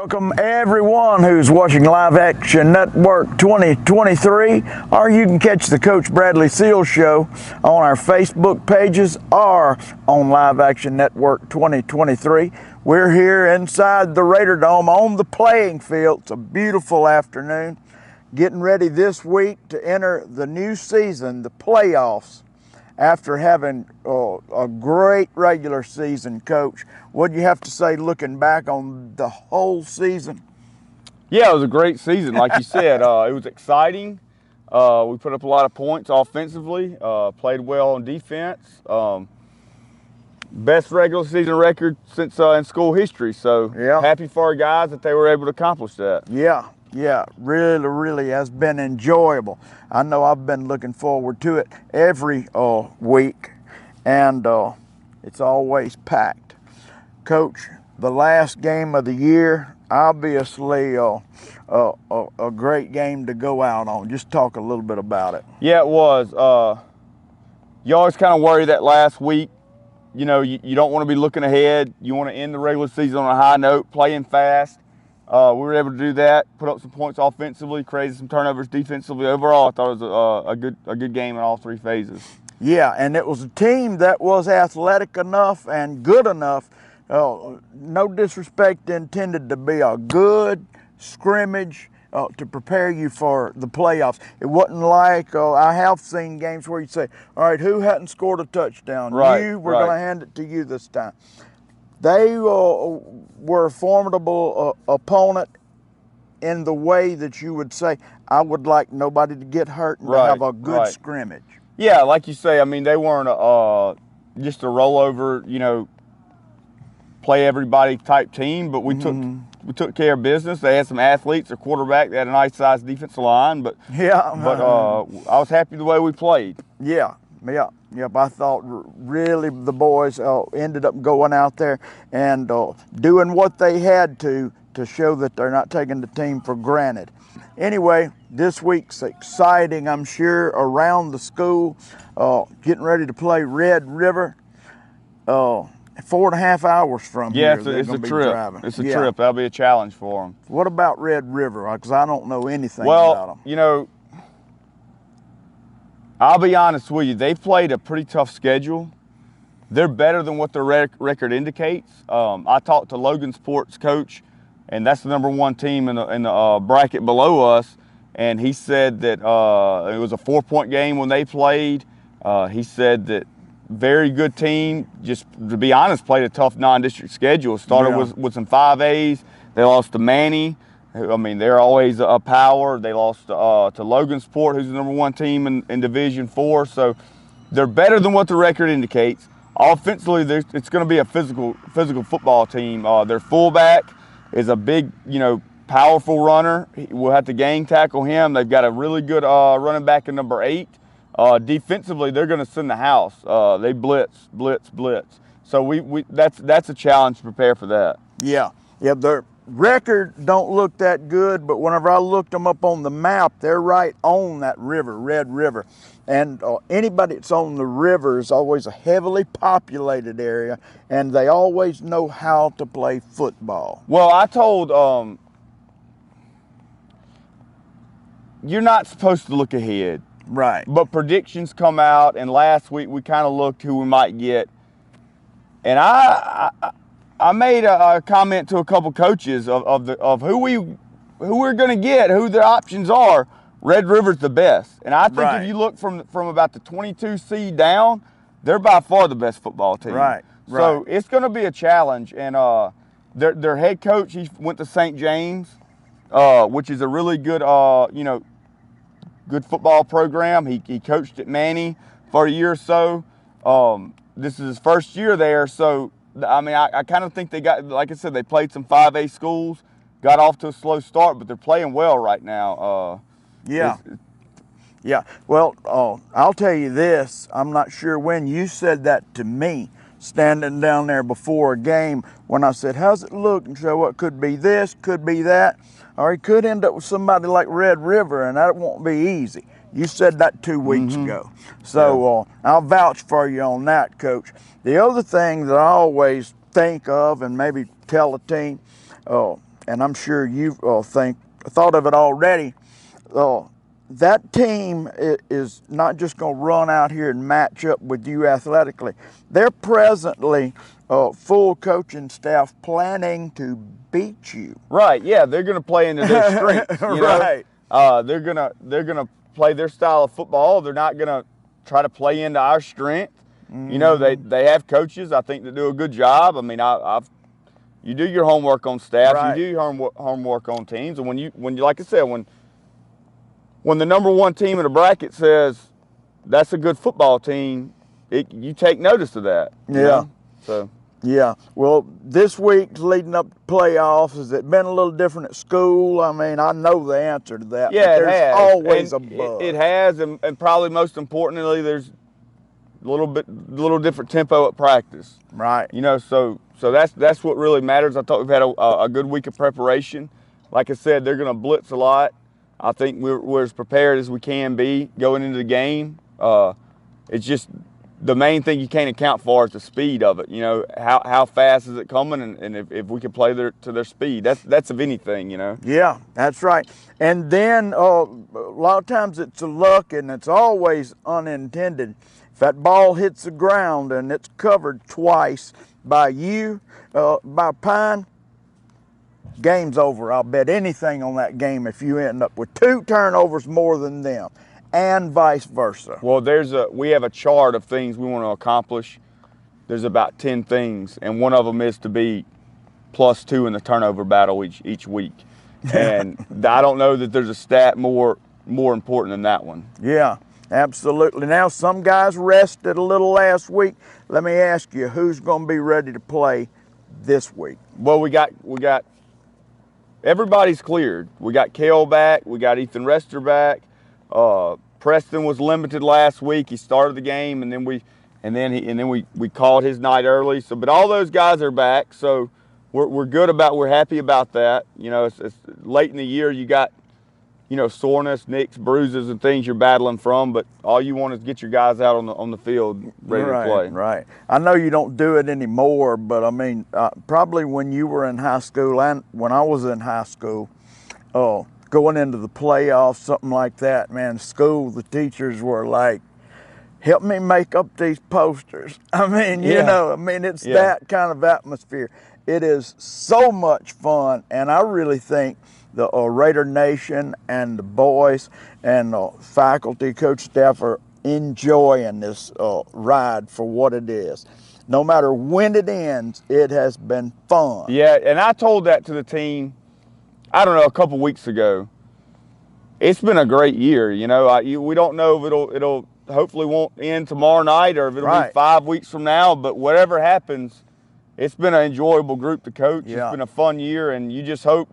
Welcome everyone who's watching Live Action Network 2023, or you can catch the Coach Bradley Seals Show on our Facebook pages or on Live Action Network 2023. We're here inside the Raider Dome on the playing field. It's a beautiful afternoon. Getting ready this week to enter the new season, the playoffs. After having a great regular season, Coach, what do you have to say looking back on the whole season? Yeah, it was a great season, like you said. It was exciting. We put up a lot of points offensively, played well on defense. Best regular season record since in school history. So happy for our guys that they were able to accomplish that. Yeah, really has been enjoyable. I know I've been looking forward to it every week, and it's always packed. Coach, the last game of the year, obviously a great game to go out on. Just talk a little bit about it. Yeah, it was. You always kind of worry that last week. You know, you don't want to be looking ahead. You want to end the regular season on a high note, playing fast. We were able to do that, put up some points offensively, created some turnovers defensively. Overall, I thought it was a good game in all three phases. Yeah, and it was a team that was athletic enough and good enough. No disrespect intended, to be a good scrimmage to prepare you for the playoffs. It wasn't like I have seen games where you say, all right, who hadn't scored a touchdown? Right, We're going to hand it to you this time. They were a formidable opponent in the way that you would say, I would like nobody to get hurt and to have a good scrimmage. Yeah, like you say, I mean, they weren't just a rollover, you know, play everybody type team, but we took care of business. They had some athletes, a quarterback, they had a nice sized defensive line, but I was happy the way we played. Yep, I thought really the boys ended up going out there and doing what they had to show that they're not taking the team for granted. Anyway, this week's exciting, I'm sure, around the school. Getting ready to play Red River. 4.5 hours from here. Yeah, it's a trip. It's a trip. That'll be a challenge for them. What about Red River? Because I don't know anything about them. You know, I'll be honest with you. They've played a pretty tough schedule. They're better than what their record indicates. I talked to Logansport's coach, and that's the #1 team in the bracket below us, and he said that it was a 4-point game when they played. He said that very good team. Just to be honest, played a tough non-district schedule. Started with some 5As. They lost to Manny. I mean, they're always a power. They lost to Logansport, who's the #1 team in Division 4. So they're better than what the record indicates. Offensively, it's going to be a physical football team. Their fullback is a big, powerful runner. We'll have to gang tackle him. They've got a really good running back in #8. Defensively, they're going to send the house. They blitz. So that's a challenge to prepare for that. Yeah. Their record don't look that good, but whenever I looked them up on the map, they're right on that river, Red River. And anybody that's on the river is always a heavily populated area, and they always know how to play football. Well, I told you're not supposed to look ahead. Right. But predictions come out, and last week we kind of looked who we might get. And I made a comment to a couple coaches of who we're going to get, who the options are. Red River's the best. And I think if you look from about the 22 seed down, they're by far the best football team. Right. So it's going to be a challenge. And their head coach, he went to St. James, which is a really good, good football program. He coached at Manny for a year or so. This is his first year there, so I mean, I kind of think they got, like I said, they played some 5A schools, got off to a slow start, but they're playing well right now. Yeah. Well, I'll tell you this. I'm not sure when you said that to me, standing down there before a game, when I said, how's it look? And so what could be this, could be that, or he could end up with somebody like Red River, and that won't be easy. You said that 2 weeks ago. So I'll vouch for you on that, Coach. The other thing that I always think of and maybe tell a team, and I'm sure you've thought of it already. That team is not just going to run out here and match up with you athletically. They're presently full coaching staff planning to beat you. Right. Yeah, they're going to play into their strengths. You Right. know? They're gonna play their style of football. They're not going to try to play into our strength. You know, they have coaches, I think, that do a good job. I mean, you do your homework on staff, Right. you do your homework on teams, and when you like I said, when the number one team in the bracket says that's a good football team, you take notice of that. you Yeah. know? So Yeah. Well, this week leading up to playoffs, has it been a little different at school? I mean, I know the answer to that. yeah, but it there's has. always And a bug. It has, and probably most importantly, there's a little different tempo at practice. Right. You know, so that's what really matters. I thought we've had a good week of preparation. Like I said, they're going to blitz a lot. I think we're as prepared as we can be going into the game. It's just the main thing you can't account for is the speed of it. You know, how fast is it coming, and if we can play to their speed, that's of anything. You know. Yeah, that's right. And then a lot of times it's a luck, and it's always unintended. If that ball hits the ground and it's covered twice by you, by Pine, game's over. I'll bet anything on that game if you end up with 2 turnovers more than them, and vice versa. Well, we have a chart of things we want to accomplish. There's about 10 things, and one of them is to be +2 in the turnover battle each week. And I don't know that there's a stat more important than that one. Yeah, absolutely. Now, some guys rested a little last week. Let me ask you, who's going to be ready to play this week? Well, we got everybody's cleared. We got Kale back. We got Ethan Rester back. Preston was limited last week. He started the game, and then we called his night early. So, but all those guys are back. So we're happy about that. You know, it's late in the year. You got, you know, soreness, nicks, bruises, and things you're battling from. But all you want is get your guys out on the field ready to play. Right. I know you don't do it anymore, but I mean, probably when you were in high school and when I was in high school, going into the playoffs, something like that, man, school, the teachers were like, help me make up these posters. I mean, you know, it's that kind of atmosphere. It is so much fun, and I really think the Raider Nation and the boys and the faculty, coach, staff are enjoying this ride for what it is. No matter when it ends, it has been fun. Yeah, and I told that to the team, I don't know, a couple weeks ago. It's been a great year, you know. We don't know if it'll hopefully won't end tomorrow night or if it'll be 5 weeks from now. But whatever happens, it's been an enjoyable group to coach. Yeah. It's been a fun year, and you just hope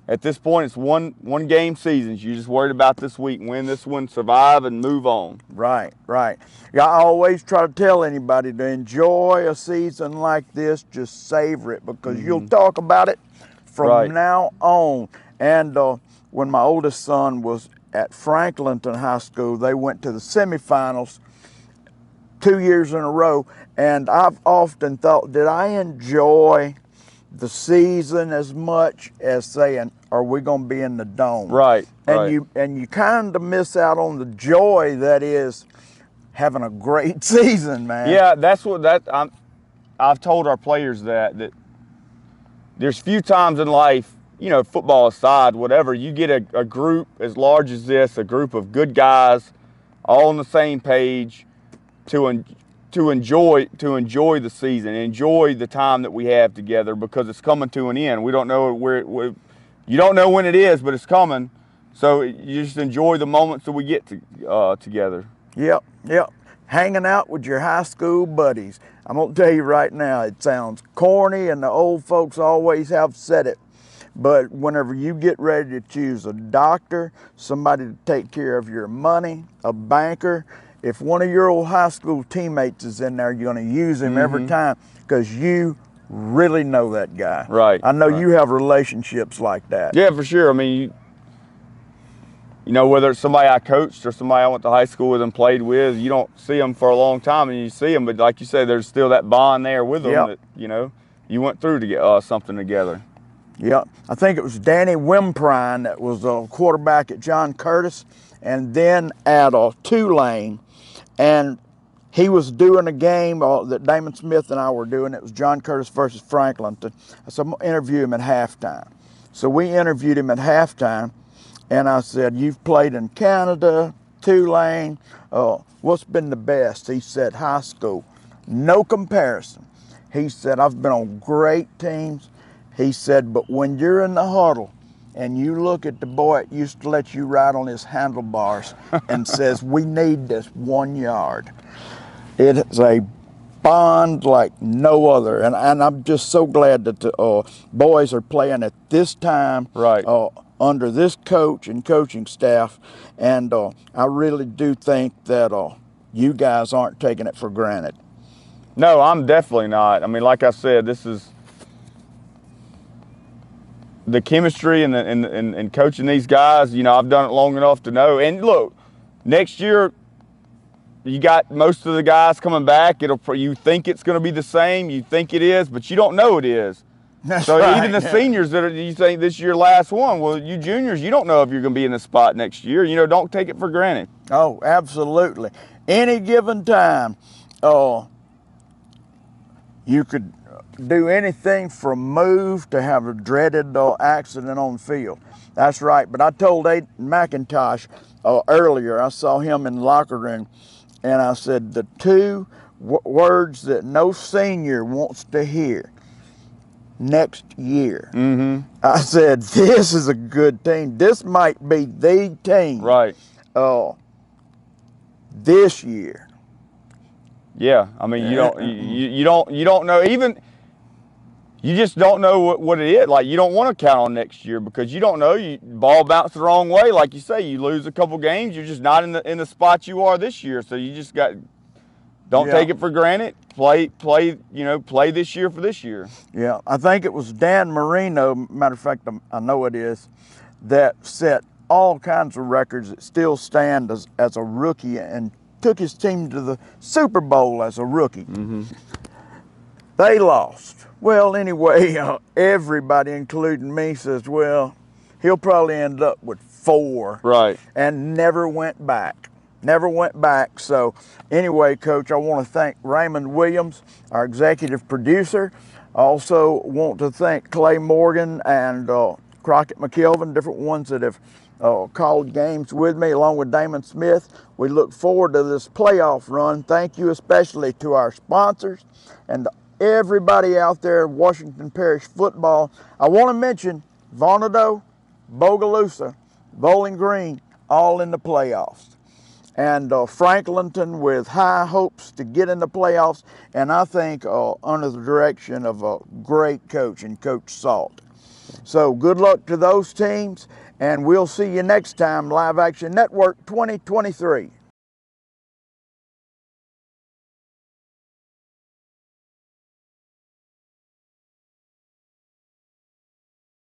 at this point it's one game seasons. You're just worried about this week, win this one, survive, and move on. Right. Yeah, I always try to tell anybody to enjoy a season like this. Just savor it, because you'll talk about it from now on. And when my oldest son was at Franklinton High School, they went to the semifinals 2 years in a row. And I've often thought, did I enjoy the season as much as saying, are we going to be in the dome? Right. And you kind of miss out on the joy that is having a great season, man. Yeah, I've told our players that there's few times in life, you know, football aside, whatever, you get a group as large as this, a group of good guys, all on the same page, to enjoy the season, enjoy the time that we have together, because it's coming to an end. We don't know you don't know when it is, but it's coming. So you just enjoy the moments that we get together. Yep. Hanging out with your high school buddies. I'm going to tell you right now, it sounds corny, and the old folks always have said it. But whenever you get ready to choose a doctor, somebody to take care of your money, a banker, if one of your old high school teammates is in there, you're going to use him every time, because you really know that guy. Right. I know you have relationships like that. Yeah, for sure. I mean, you know, whether it's somebody I coached or somebody I went to high school with and played with, you don't see them for a long time, and you see them, but like you say, there's still that bond there with them that, you know, you went through to get something together. Yep. I think it was Danny Wimprine that was a quarterback at John Curtis and then at Tulane. And he was doing a game that Damon Smith and I were doing. It was John Curtis versus Franklinton. So I'm going to interview him at halftime. So we interviewed him at halftime, and I said, "You've played in Canada, Tulane. What's been the best?" He said, "High school. No comparison." He said, "I've been on great teams." He said, "But when you're in the huddle and you look at the boy that used to let you ride on his handlebars and says, 'We need this 1 yard.' It's a bond like no other." And I'm just so glad that the boys are playing at this time, Right. Under this coach and coaching staff. And I really do think that you guys aren't taking it for granted. No, I'm definitely not. I mean, like I said, this is the chemistry and coaching these guys. You know, I've done it long enough to know. And look, next year, you got most of the guys coming back. You think it's going to be the same. You think it is, but you don't know it is. That's so right. Even the seniors you think this year last one, well, you juniors, you don't know if you're going to be in the spot next year. You know, don't take it for granted. Oh, absolutely. Any given time, you could do anything from move to have a dreaded accident on the field. That's right. But I told Aiden McIntosh earlier, I saw him in the locker room, and I said, the two words that no senior wants to hear: next year. Mm-hmm. I said, this is a good team. This might be the team. Right. This year. Yeah. I mean, you don't know. Even you just don't know what it is. Like, you don't want to count on next year because you don't know. Ball bounced the wrong way, like you say. You lose a couple games, you're just not in the spot you are this year. So you just don't take it for granted. Play this year for this year. Yeah, I think it was Dan Marino, matter of fact, I know it is, that set all kinds of records that still stand as a rookie and took his team to the Super Bowl as a rookie. Mm-hmm. They lost. Well, anyway, everybody, including me, says, well, he'll probably end up with 4. Right. And never went back. Never went back. So anyway, Coach, I want to thank Raymond Williams, our executive producer. I also want to thank Clay Morgan and Crockett McKelvin, different ones that have called games with me, along with Damon Smith. We look forward to this playoff run. Thank you especially to our sponsors and everybody out there in Washington Parish football. I want to mention Vonado, Bogalusa, Bowling Green, all in the playoffs. And Franklinton with high hopes to get in the playoffs, and I think under the direction of a great coach in Coach Salt. So good luck to those teams, and we'll see you next time, Live Action Network 2023.